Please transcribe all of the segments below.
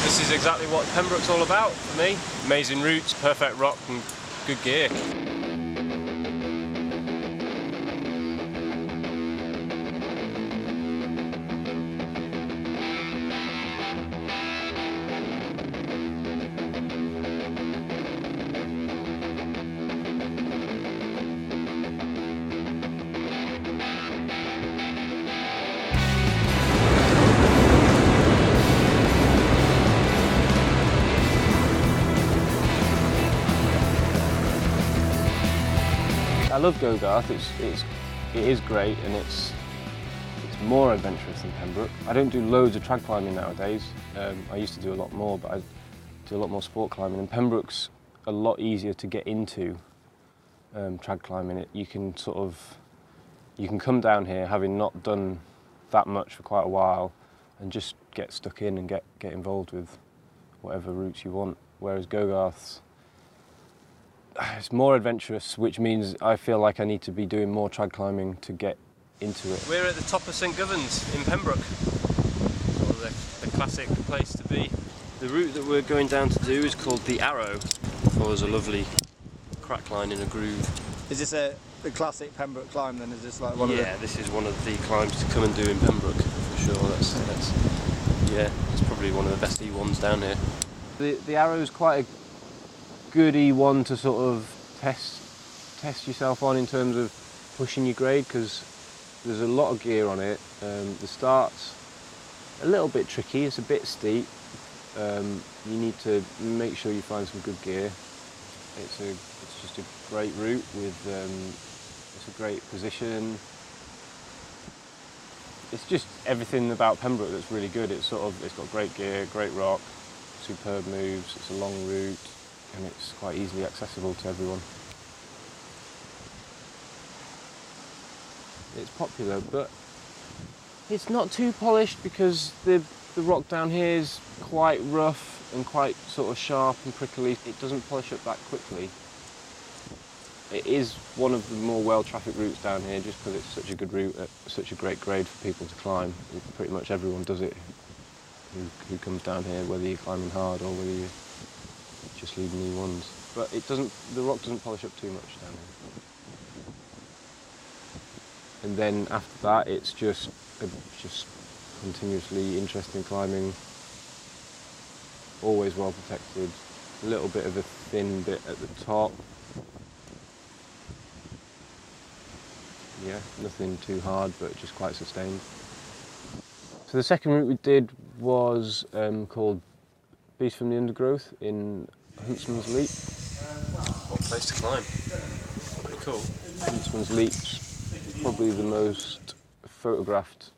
This is exactly what Pembroke's all about for me. Amazing routes, perfect rock and good gear. I love Gogarth. It is great, and it's more adventurous than Pembroke. I don't do loads of trad climbing nowadays. I used to do a lot more, but I do a lot more sport climbing. And Pembroke's a lot easier to get into trad climbing. You can come down here having not done that much for quite a while, and just get stuck in and get involved with whatever routes you want. Whereas Gogarth's, it's more adventurous, which means I feel like I need to be doing more trad climbing to get into it. We're at the top of St Govan's in Pembroke, sort of the classic place to be. The route that we're going down to do is called the Arrow. Follows a lovely crack line in a groove. Is this the classic Pembroke climb then? Is this like one of the... Yeah, this is one of the climbs to come and do in Pembroke for sure. It's probably one of the best E1s down here. The Arrow is quite a good E1 to sort of test yourself on in terms of pushing your grade, because there's a lot of gear on it. The start's a little bit tricky, it's a bit steep. You need to make sure you find some good gear. It's just a great route with it's a great position. It's just everything about Pembroke that's really good. It's got great gear, great rock, superb moves. It's a long route, and it's quite easily accessible to everyone. It's popular, but it's not too polished because the rock down here is quite rough and quite sort of sharp and prickly. It doesn't polish up that quickly. It is one of the more well-trafficked routes down here just because it's such a good route at such a great grade for people to climb. Pretty much everyone does it who comes down here, whether you're climbing hard or whether you're just leading E1s. But the rock doesn't polish up too much down here. And then after that, it's just continuously interesting climbing, always well protected, a little bit of a thin bit at the top. Yeah, nothing too hard, but just quite sustained. So the second route we did was called Beast from the Undergrowth in Huntsman's Leap. What place to climb. Pretty cool. Huntsman's Leap's probably the most photographed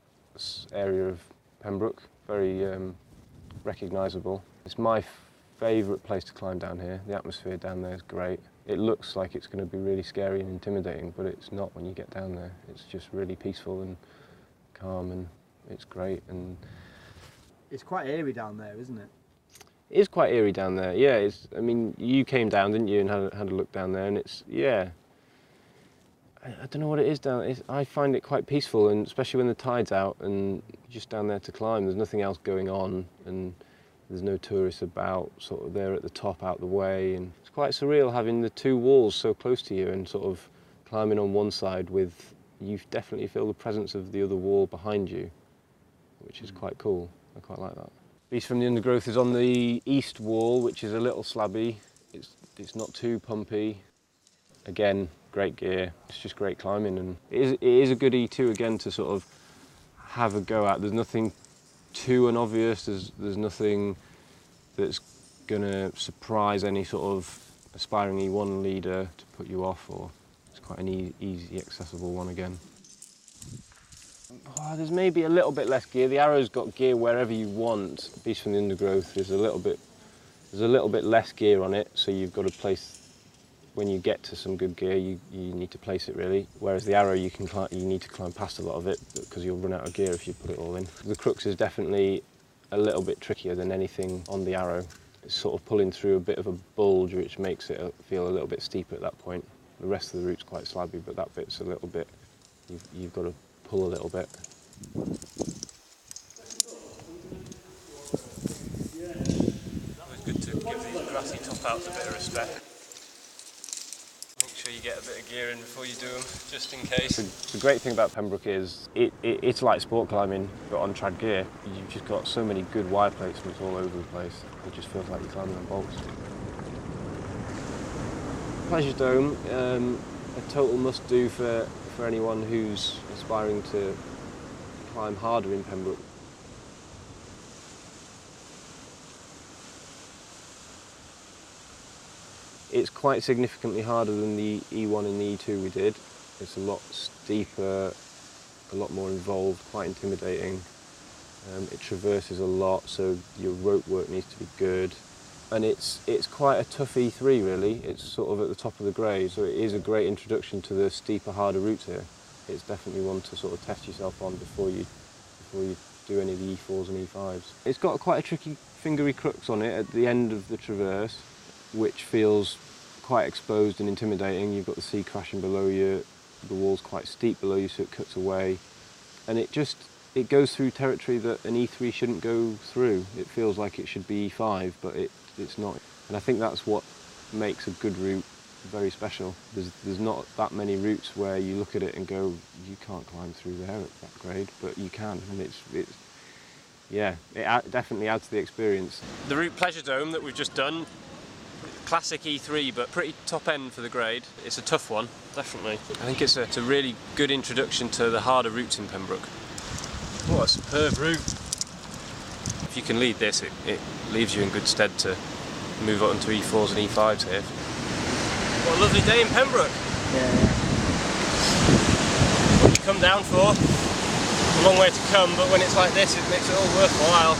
area of Pembroke. Very recognisable. It's my favourite place to climb down here. The atmosphere down there is great. It looks like it's going to be really scary and intimidating, but it's not when you get down there. It's just really peaceful and calm, and it's great. And it's quite eerie down there, isn't it? It is quite eerie down there, yeah. I mean, you came down, didn't you, and had a look down there, and it's, yeah. I don't know what it is down there. I find it quite peaceful, and especially when the tide's out and you're just down there to climb. There's nothing else going on, and there's no tourists about, sort of there at the top, out the way. And it's quite surreal having the two walls so close to you and sort of climbing on one side with, you definitely feel the presence of the other wall behind you, which is quite cool. I quite like that. Beast from the Undergrowth is on the east wall, which is a little slabby. It's not too pumpy. Again, great gear. It's just great climbing, and it is a good E2 again to sort of have a go at. There's nothing too unobvious. There's nothing that's going to surprise any sort of aspiring E1 leader to put you off, or it's quite an easy, accessible one again. Oh, there's maybe a little bit less gear. The Arrow's got gear wherever you want. Beast from the Undergrowth is there's a little bit less gear on it, so you've got to place. When you get to some good gear, you need to place it really. Whereas the Arrow, you need to climb past a lot of it because you'll run out of gear if you put it all in. The crux is definitely a little bit trickier than anything on the Arrow. It's sort of pulling through a bit of a bulge, which makes it feel a little bit steeper at that point. The rest of the route's quite slabby, but that bit's a little bit. You've got to pull a little bit. Yeah. grassy top out's a bit of respect. Make sure you get a bit of gear in before you do them, just in case. The great thing about Pembroke is it's like sport climbing, but on trad gear. You've just got so many good wire placements all over the place. It just feels like you're climbing on bolts. Pleasure Dome, a total must-do for anyone who's aspiring to climb harder in Pembroke. It's quite significantly harder than the E1 and the E2 we did. It's a lot steeper, a lot more involved, quite intimidating. It traverses a lot, so your rope work needs to be good. And it's quite a tough E3 really. It's sort of at the top of the grade, so it is a great introduction to the steeper, harder routes here. It's definitely one to sort of test yourself on before you do any of the E4s and E5s. It's got quite a tricky fingery crux on it at the end of the traverse, which feels quite exposed and intimidating. You've got the sea crashing below you, the wall's quite steep below you, so it cuts away. And it goes through territory that an E3 shouldn't go through. It feels like it should be E5, but it's not. And I think that's what makes a good route very special. There's not that many routes where you look at it and go, you can't climb through there at that grade, but you can, and it definitely adds to the experience. The route Pleasure Dome that we've just done, classic E3, but pretty top end for the grade. It's a tough one, definitely. I think it's a really good introduction to the harder routes in Pembroke. What a superb route. If you can lead this, it leaves you in good stead to move on to E4s and E5s here. What a lovely day in Pembroke. Yeah. What you come down for, a long way to come, but when it's like this, it makes it all worthwhile.